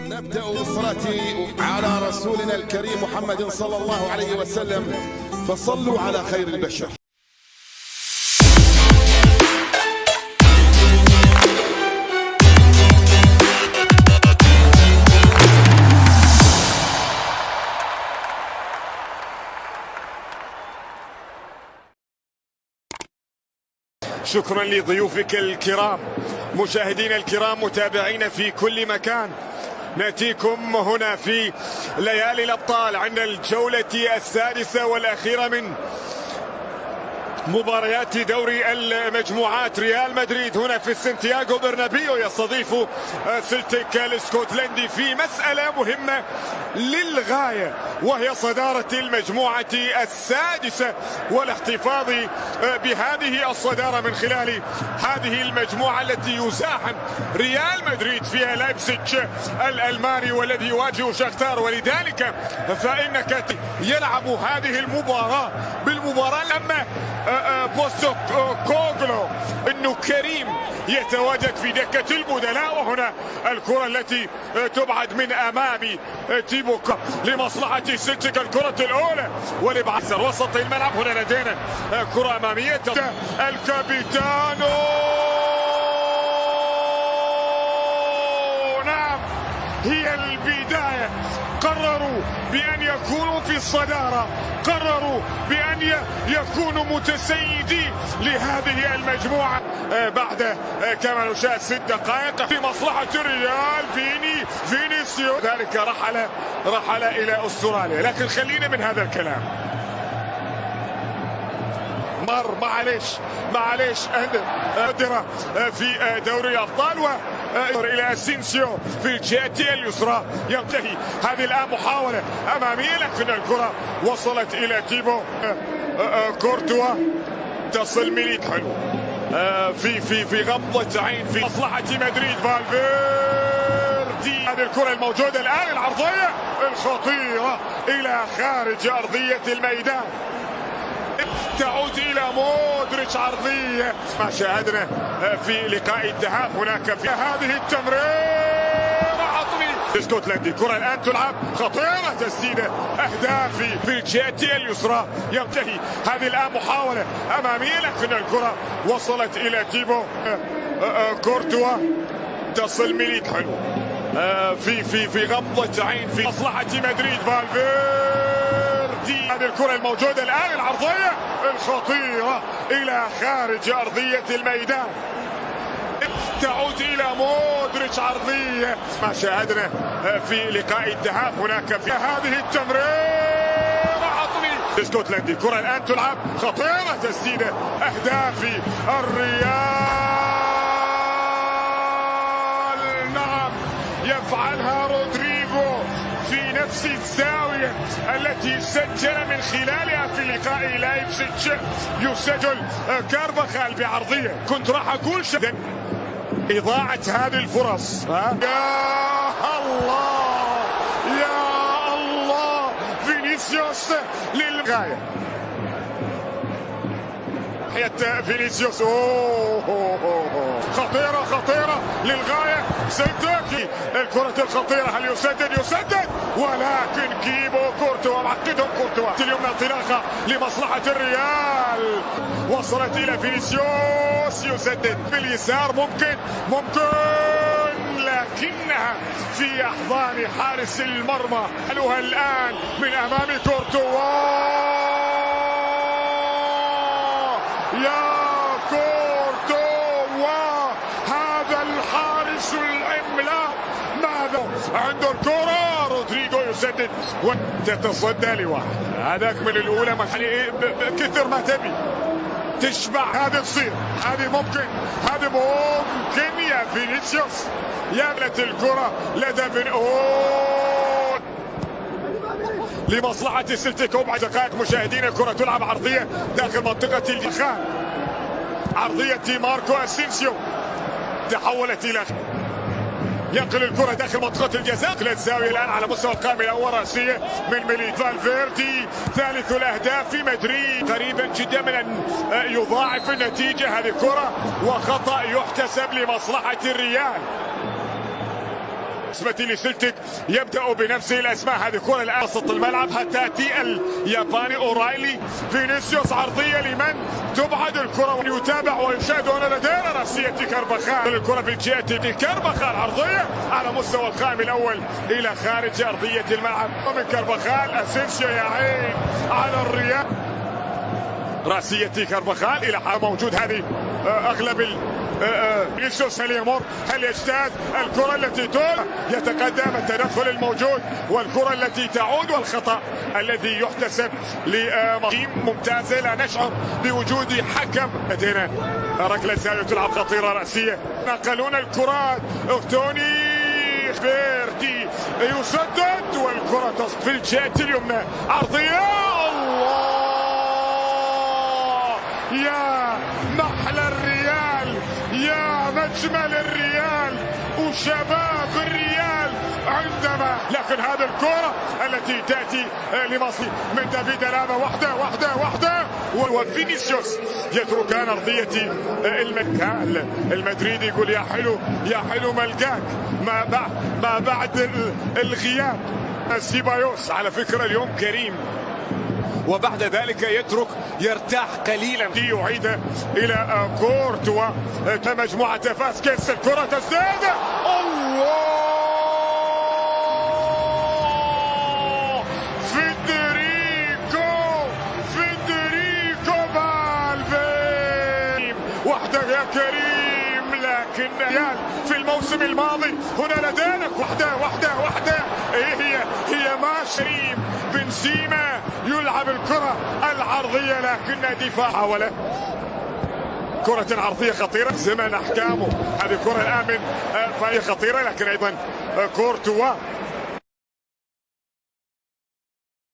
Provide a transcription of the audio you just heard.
نبدأ بالصلاة على رسولنا الكريم محمد صلى الله عليه وسلم، فصلوا على خير البشر. شكرا لضيوفك الكرام، مشاهدينا الكرام، متابعين في كل مكان. نأتيكم هنا في ليالي الأبطال عند الجولة السادسة والأخيرة من مباريات دوري المجموعات. ريال مدريد هنا في سانتياغو برنابيو يستضيف سلتيك الاسكتلندي في مسألة مهمة للغاية، وهي صدارة المجموعة السادسة والاحتفاظ بهذه الصدارة من خلال هذه المجموعة التي يزاحم ريال مدريد فيها لايبزيج الألماني والذي يواجه شختار. ولذلك فإنك يلعب هذه المباراة بالمباراة لما بوستو كوغلو انه كريم يتواجد في دكة البدلاء. وهنا الكرة التي تبعد من امام تيبوك لمصلحة سلتيك، الكرة الاولى ولبعث وسط الملعب. هنا لدينا كرة امامية الكابيتانو، نعم هي البداية. قرروا بأن يكونوا في الصدارة، قرروا بأن يكونوا متسيدين لهذه المجموعة بعد كما نشاهد 6 دقائق في مصلحة الريال. فينيسيوس ذلك رحل إلى أستراليا. لكن خلينا من هذا الكلام، معليش قدرة في دوري الأبطال إلى اسينسيو في الجهة اليسرى. ينتهي هذه الآن محاولة أمامية، لكن الكرة وصلت إلى تيبو كورتوا، تصل ميليت حلو في غمضة عين في مصلحة مدريد. فالفيردي، هذه الكرة الموجودة الآن، العرضية الخطيرة إلى خارج أرضية الميدان، تعود إلى مودريتش، عرضية ما شاهدنا في لقاء الذهاب. هناك في هذه التمريرة عطني اسكتلندي، كرة الآن تلعب خطيرة، تسديدة أهداف في الجهة اليسرى. ينتهي هذه الآن محاولة أمامية، لكن الكرة وصلت إلى تيبو كورتوا، تصل ميليت حلو في غمضة عين في مصلحة مدريد. هذه الكرة الموجودة الآن، العرضية الخطيرة إلى خارج أرضية الميدان، تعود إلى مودريتش، عرضية ما شاهدنا في لقاء الذهاب. هناك في هذه التمريرة عطني اسكتلندي، كرة الآن تلعب خطيرة، تسديدة أهداف الريال. نعم يفعلها رودريغو في نفس الزاوية التي سجل من خلالها في لقاء لايبزيج. يسجل كارفاخال بعرضية. كنت راح أقول إضاعة هذه الفرص. يا الله يا الله، فينيسيوس للغاية، فينيسيوس خطيرة للغاية. سلتيك الكرة الخطيرة، هل يسدد ولكن كيبو كورتوا معقدهم. كورتوا اليمنى انطلاقة لمصلحة الريال، وصلت إلى فينيسيوس، يسدد باليسار، ممكن لكنها في أحضان حارس المرمى. حلوها الآن من أمام كورتوا، يا كورتوا هذا الحارس العملاق، ماذا عنده الكرة؟ رودريغو يسدد وتتصدى لواحد. هذاك من الأولى كثر ما تبي تشبع، هذه تصير، هذه ممكن يا فينيسيوس. يا بلت الكرة لدى لمصلحة سلتيك. وبعد دقائق مشاهدينا الكرة تلعب عرضية داخل منطقة الدخان، عرضية ماركو اسينسيو تحولت إلى ينقل الكرة داخل منطقة الجزاء. الزاوية الآن على مستوى القائمة الأول رأسية من ميليت. فالفيردي ثالث الأهداف في مدريد، قريبا جدا من أن يضاعف النتيجة. هذه الكرة وخطأ يحتسب لمصلحة الريال. بالنسبة لسلتيك يبدأ بنفسه الأسماء. هذه كرة الآن وسط الملعب تأتي الياباني أورايلي. فينيسيوس عرضية لمن تبعد الكرة ويتابع ويشاهد. هنا لدينا رأسية كارفاخال. الكرة في الجهة كارفاخال عرضية على مستوى القائم الأول إلى خارج أرضية الملعب. ومن كارفاخال أسينسيو يا عين على الريال. رأسية كارفاخال إلى موجود. هذه أغلب فينيسيوس هل يمر هل يجتاز الكرة التي تول يتقدم التدخل الموجود والكرة التي تعود والخطأ الذي يحتسب لمقيم ممتازة. لا نشعر بوجود حكم. لدينا ركلة زاوية تلعب خطيرة رأسية. نقلون الكرات توني فيردي يسدد والكرة تصل في الجهة اليمنى. عرضية الله يا محلى الريال يا مجمل الريال وشباب الريال عندما لكن هذه الكرة التي تأتي لمصر من دافيد ألابا واحدة وفينيسيوس يتركان أرضية المدريدي. يقول يا حلو ملقاك ما بعد الغياب. سيبايوس على فكرة اليوم كريم وبعد ذلك يرتاح قليلا. يعيد الى كورتوا مجموعة فاسكيز. الكرة تزداد الله فيدريكو فالفي واحدة يا كريم. لكن ريال في الموسم الماضي هنا لدينا واحدة هي ماشريم بنزيما يلعب الكرة العرضية لكن دفاع حاول. كرة عرضية خطيرة زمن أحكامه. هذه كرة الآن فهي خطيرة لكن أيضا كورتوا